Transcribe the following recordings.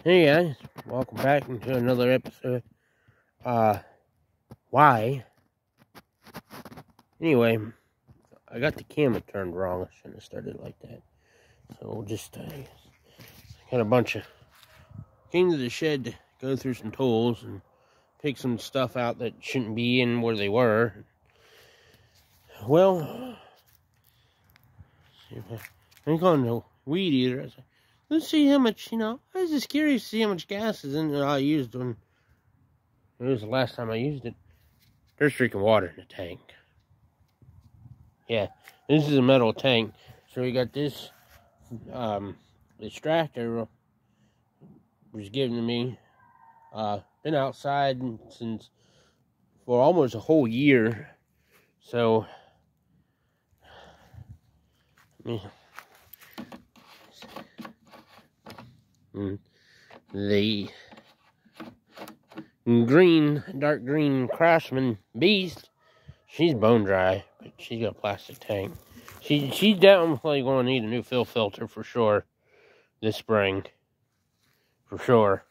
Hey guys, welcome back into another episode. Why? Anyway, I got the camera turned wrong. I shouldn't have started like that. So we'll just got a bunch of came to the shed to go through some tools and pick some stuff out that shouldn't be in where they were. Well, see if I think on the weed eater. I was like, let's see how much. I was just curious to see how much gas is in it. I used when it was the last time I used it. There's freaking water in the tank. Yeah, this is a metal tank. So we got this extractor was given to me. Been outside since for almost a whole year. So the dark green Craftsman Beast, she's bone dry, but she's got a plastic tank. She's definitely going to need a new fill filter for sure this spring, for sure.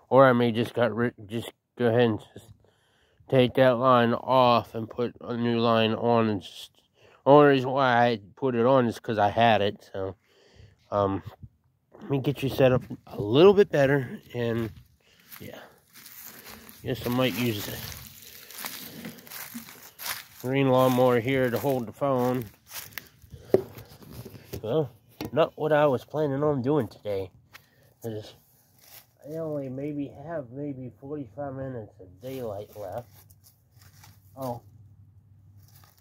Or I may just go ahead and just take that line off and put a new line on. And just, the only reason why I put it on is because I had it. So, let me get you set up a little bit better. And yeah, guess I might use the green lawnmower here to hold the phone. Well, not what I was planning on doing today. I only have 45 minutes of daylight left. Oh,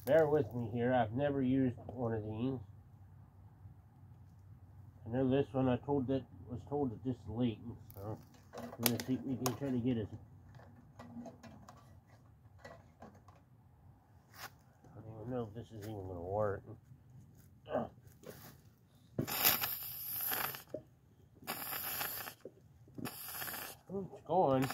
bear with me here. I've never used one of these. I know this one was told that this is leaking, so I'm gonna see if we can try to get it. I don't even know if this is even gonna work. It's going.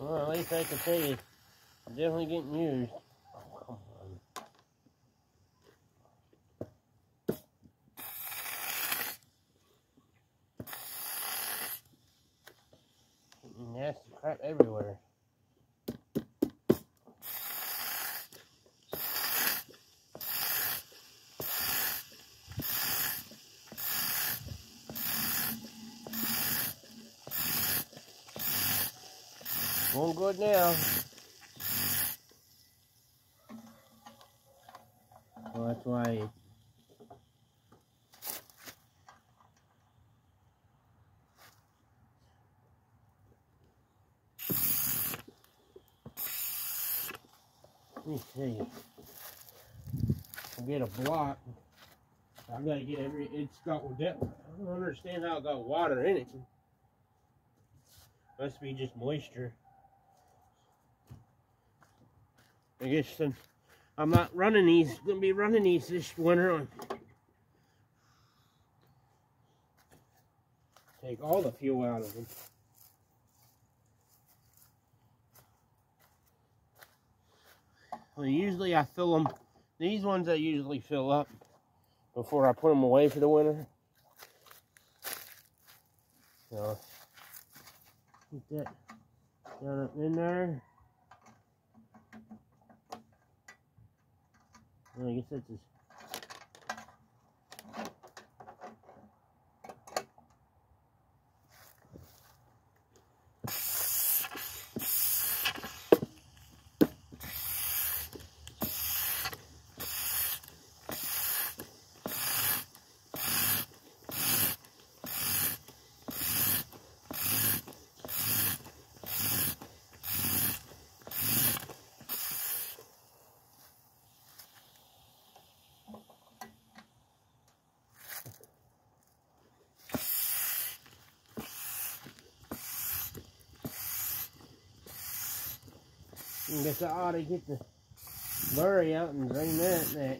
Well, at least I can say it's definitely getting used. Oh, come on. Nasty crap everywhere. Going good now. Well, that's why. Let me see. I'll get a block. I gotta get it's got that. I don't understand how it got water in it. Must be just moisture. I guess I'm not running these. Gonna be running these this winter. Take all the fuel out of them. Well, usually I fill them. These ones I usually fill up before I put them away for the winter. So get that down up in there. I guess that's his. I guess I ought to get the blurry out and drain that.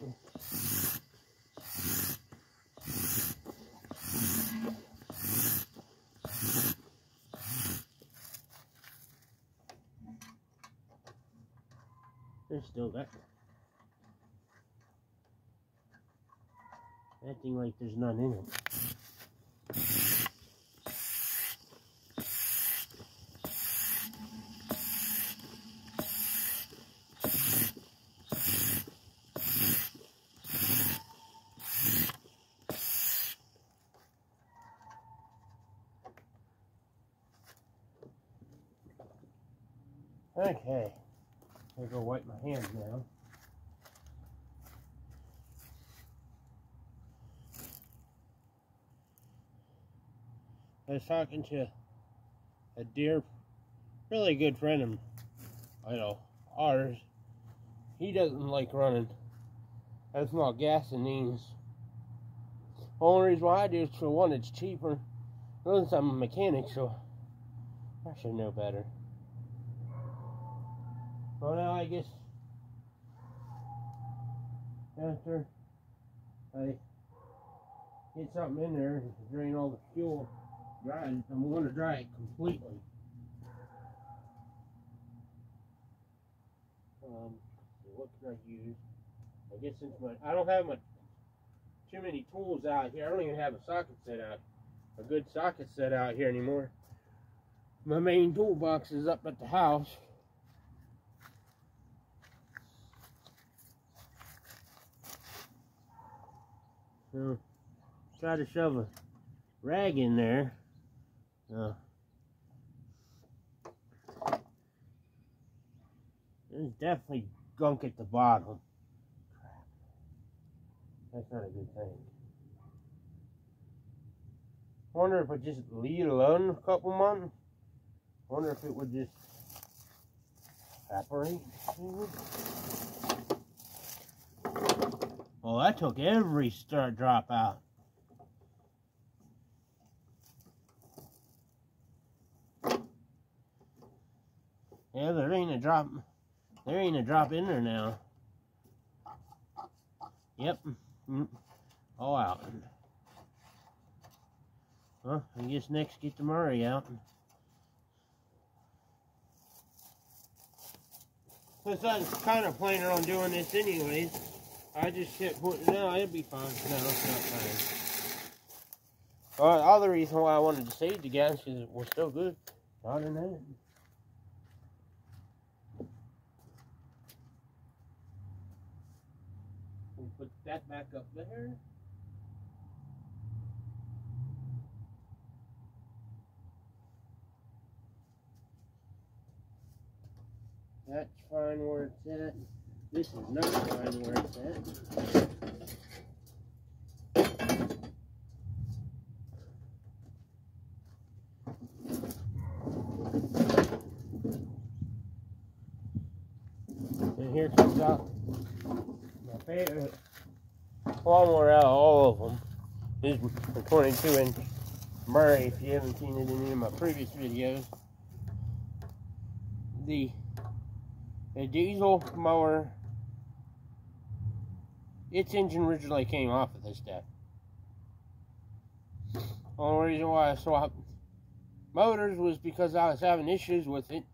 There's still got acting like there's none in it. Okay, I'll go wipe my hands now. I was talking to a dear, really good friend of ours. He doesn't like running. That's not gasoline's. The only reason why I do is for one, it's cheaper. Unless I'm a mechanic, so I should know better. Well, now I guess after I get something in there to drain all the fuel, I'm going to dry it completely. What can I use? I guess since I don't have too many tools out here. I don't even have a good socket set out here anymore. My main toolbox is up at the house. So, try to shove a rag in there. There's definitely gunk at the bottom. Crap. That's not a good thing. Wonder if I just leave it alone a couple months. Wonder if it would just evaporate. Well, that took every drop out. Yeah, there ain't a drop in there now. Yep. All out. Well, I guess next get the Murray out. Since I was kind of planning on doing this anyways, I just kept putting, no, it'll be fine. No, it's not fine. Well, the other reason why I wanted to save the gas is we're still good. Other than that. We'll put that back up there. That's fine where it's at. This is not fine where it's at. And here comes out my favorite lawnmower out of all of them. This is a 22-inch Murray, if you haven't seen it in any of my previous videos. The diesel mower, its engine originally came off of this stuff. The only reason why I swapped motors was because I was having issues with it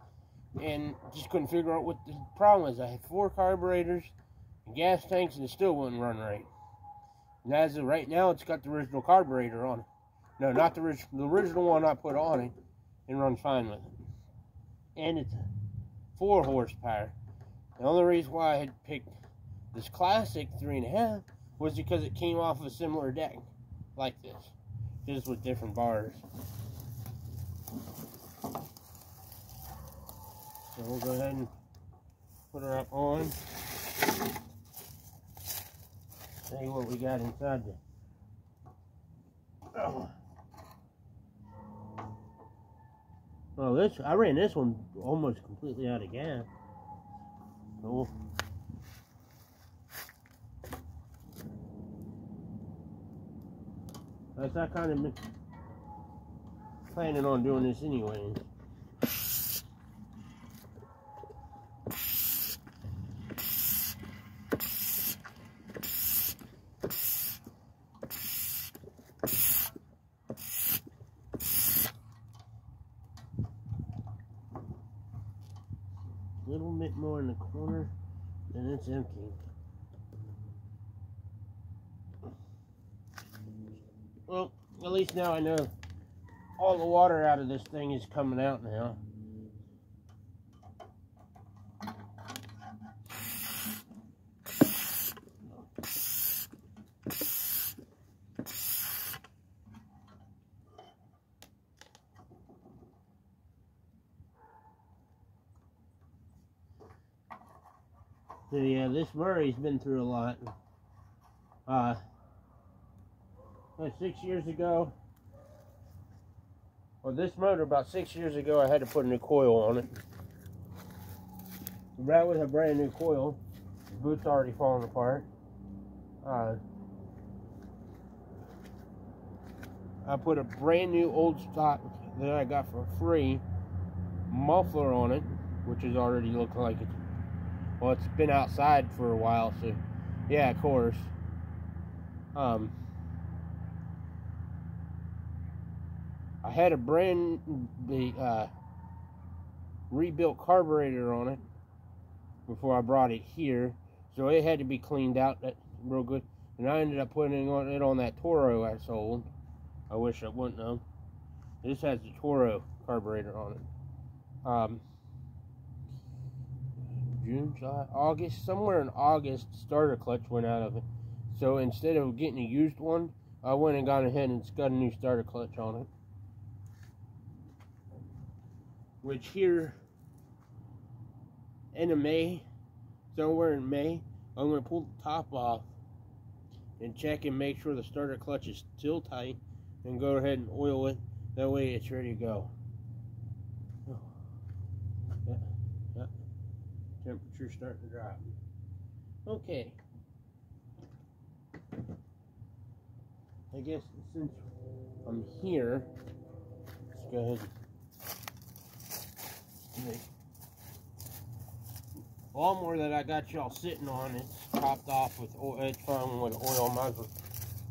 and just couldn't figure out what the problem was. I had 4 carburetors and gas tanks and it still wouldn't run right. And as of right now, it's got the original carburetor on it. No, not the original one I put on it, and runs fine with it. And it's 4 horsepower. The only reason why I had picked This classic 3.5 was because it came off a similar deck, like this, just with different bars. So we'll go ahead and put her up on. See what we got inside the. Oh. Well, I ran this one almost completely out of gas. Cool. I kind of been planning on doing this anyway. A little bit more in the corner, and it's empty. Well, at least now I know all the water out of this thing is coming out now. So yeah, this Murray's been through a lot. 6 years ago, or this motor about 6 years ago, I had to put a new coil on it. That was a brand new coil. The boot's already falling apart. I put a brand new old stock that I got for free muffler on it, which is already looking like it's, well, it's been outside for a while, so yeah, of course. I had a rebuilt carburetor on it before I brought it here, so it had to be cleaned out real good. And I ended up putting it on that Toro I sold. I wish I wouldn't have. This has the Toro carburetor on it. June, July, August, somewhere in August, starter clutch went out of it. So instead of getting a used one, I went and got ahead and got a new starter clutch on it. Which here in May, somewhere in May, I'm going to pull the top off and check and make sure the starter clutch is still tight and go ahead and oil it. That way it's ready to go. Yeah. Temperature's starting to drop. Okay. I guess since I'm here, let's go ahead and lawnmower that I got y'all sitting on, it's topped off with oil. It's fine with oil. Might as well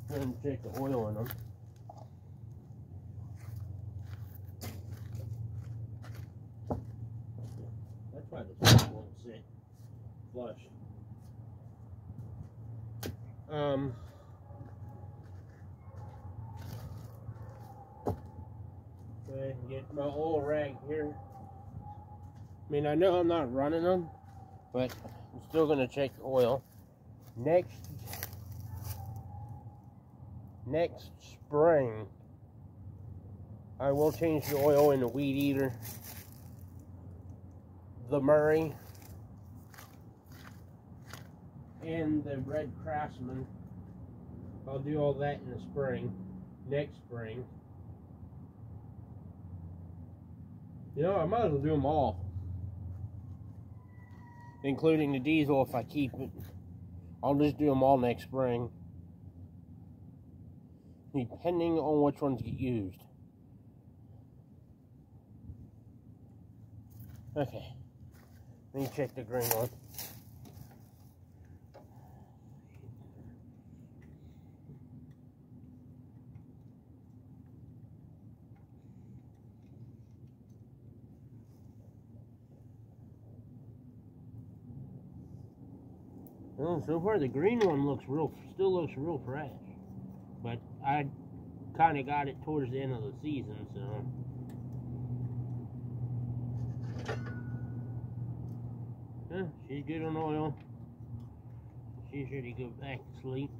go ahead and check the oil in them. That's why this thing won't sit flush. Go ahead and get my oil rag here. I mean, I know I'm not running them, but I'm still going to check the oil. Next spring, I will change the oil in the weed eater, the Murray, and the Red Craftsman. I'll do all that in the spring, next spring. You know, I might as well do them all, including the diesel if I keep it. I'll just do them all next spring, depending on which ones get used. Okay, let me check the green one. Well, so far the green one still looks real fresh, but I kind of got it towards the end of the season, so. Yeah, she's good on oil. She's ready to go back to sleep.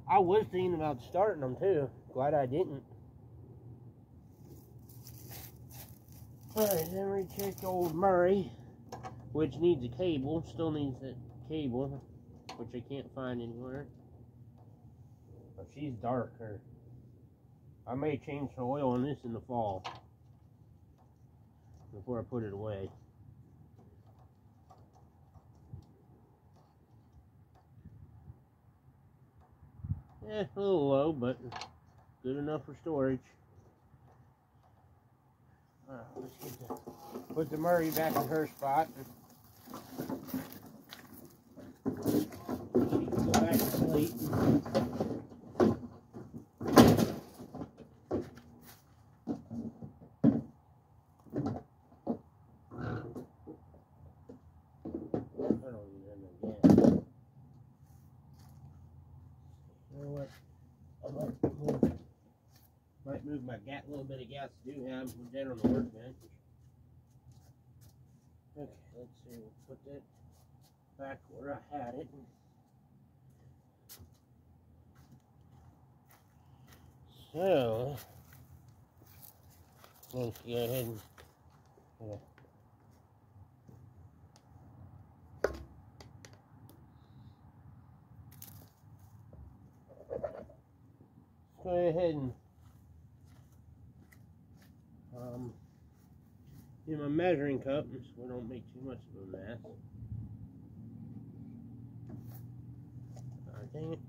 I was thinking about starting them too. Glad I didn't. Alright, then we checked old Murray, which needs a cable. Still needs that cable, which I can't find anywhere. But she's darker. I may change the oil on this in the fall before I put it away. A little low, but good enough for storage. Alright, let's put the Murray back in her spot. She can go back to sleep. Might move my little bit of gas I do have down on the workbench. Okay, let's see. We'll put that back where I had it. So, let's go ahead and go ahead and in my measuring cup so we don't make too much of a mess. Dang it.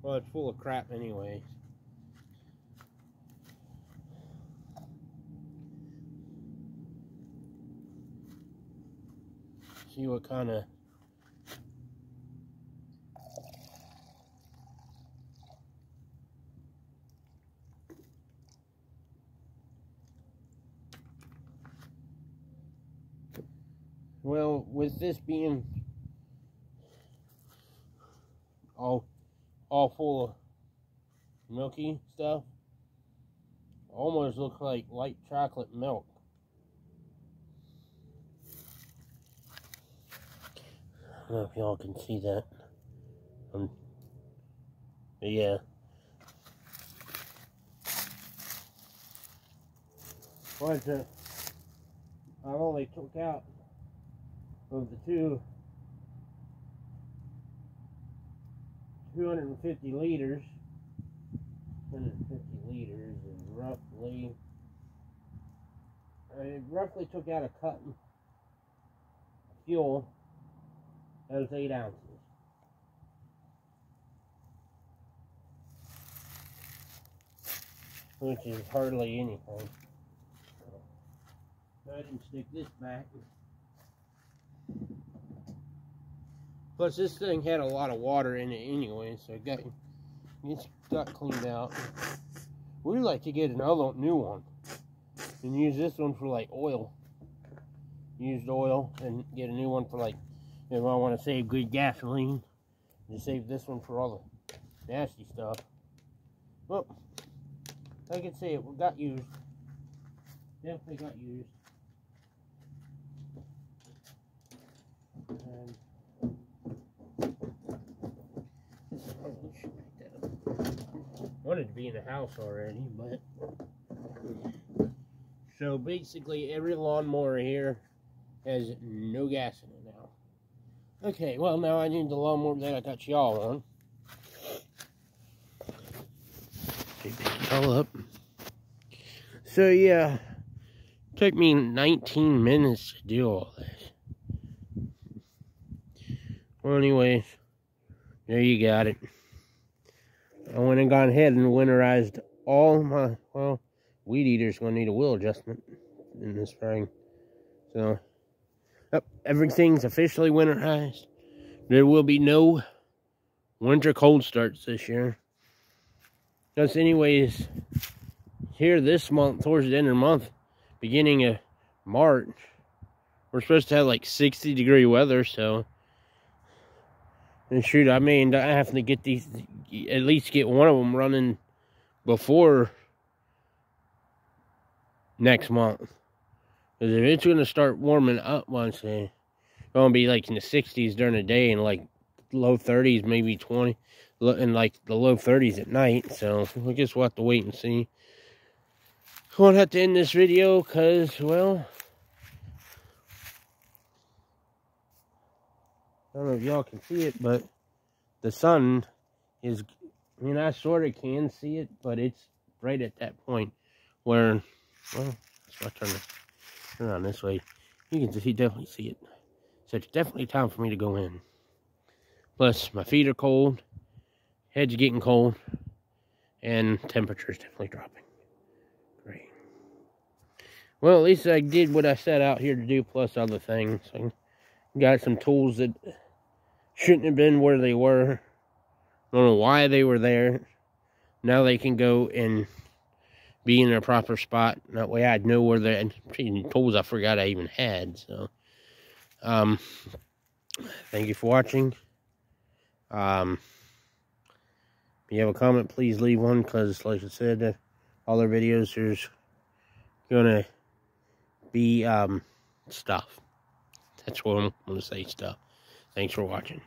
Well, it's full of crap anyways. See what kind of well, with this being all full of milky stuff, almost looks like light chocolate milk. I don't know if y'all can see that. But yeah. But I only took out of the 250 liters. 250 liters is roughly, I roughly took out a cup of fuel. That was 8 ounces. Which is hardly anything. I didn't stick this back. Plus, this thing had a lot of water in it anyway, so it got cleaned out. We'd like to get another new one and use this one for like oil. Used oil, and get a new one for like, if I want to save good gasoline, just save this one for all the nasty stuff. Well, I can say it got used. Definitely got used. And wanted to be in the house already, but so basically every lawnmower here has no gas in it now. Okay, well now I need the lawnmower that I got y'all on. Pick it all up. So yeah, it took me 19 minutes to do all this. Well, anyways, there you got it. I went and gone ahead and winterized all my, well, weed eater's going to need a wheel adjustment in the spring. So, yep, everything's officially winterized. There will be no winter cold starts this year. Because anyways, here this month, towards the end of the month, beginning of March, we're supposed to have like 60-degree weather, so. And shoot, I mean, I have to get these, at least get one of them running before next month. Because if it's going to start warming up once, it's going to be like in the 60s during the day and like low 30s, maybe 20, and like the low 30s at night. So I guess we'll have to wait and see. I won't have to end this video because, well, I don't know if y'all can see it, but the sun is, I mean, I sort of can see it, but it's right at that point where, well, so I turn around this way. You can definitely see it. So it's definitely time for me to go in. Plus, my feet are cold, head's getting cold, and temperature's definitely dropping. Great. Well, at least I did what I set out here to do, plus other things. I got some tools that shouldn't have been where they were. I don't know why they were there. Now they can go and be in their proper spot. That way I'd know where they're, and tools I forgot I even had. So, thank you for watching. If you have a comment, please leave one, because like I said, all their videos, there's gonna be stuff. That's what I'm gonna say, stuff. Thanks for watching.